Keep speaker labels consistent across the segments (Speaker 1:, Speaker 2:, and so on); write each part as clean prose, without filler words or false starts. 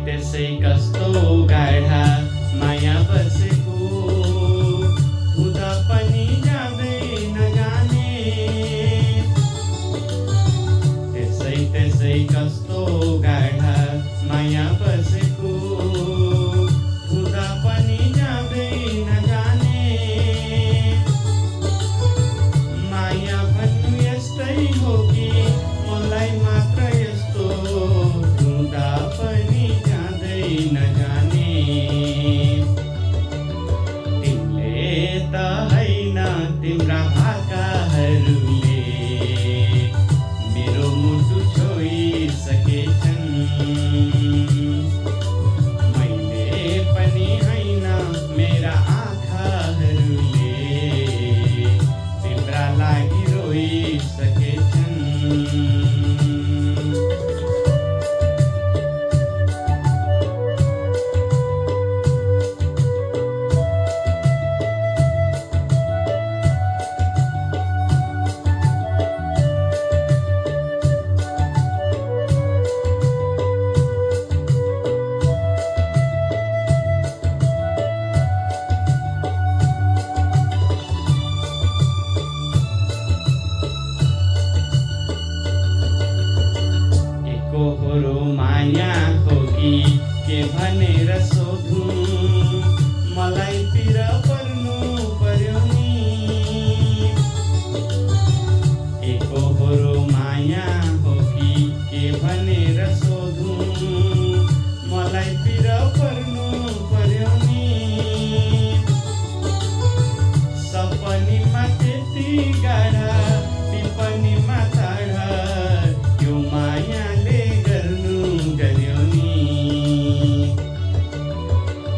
Speaker 1: त्यसै कस्तो गाढा माया बसेको हुँदा पनि जाँदै नजाने। त्यसै कस्तो गाढा माया बसेको हुँदा पनि जाँदै नजाने। माया भन्नु यस्तै हो कि मलाई मात्र यस्तो हुँदा पनि जाँदै नजाने। तिमीले त हैन तिम्रा भाकाहरूले मेरो मुटु छोइसकेछन्। मैले पनि हैन मेरा आँखाहरूले तिम्रा लागि रोइसकेछन्। एकहोरो माया हो कि के भनेर सोधौँ, मलाई पिर पर्नु पर्यो नि। एकहोरो माया हो कि के भनेर सोधौँ, मलाई पिर पर्नु पर्यो नि। सपनीमा त्यति गाढा टिप्पणीमा टाढा यो मायाले गर्नु गर्यो नि।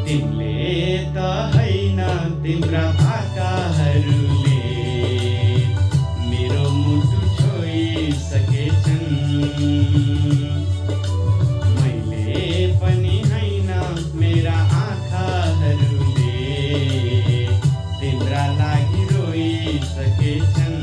Speaker 1: तिमीले त हैन तिम्रा भाकाहरूले मेरो मुटु छोइसकेछन्। मैले पनि हैन मेरा आँखाहरूले तिम्रा लागि रोइसकेछन्।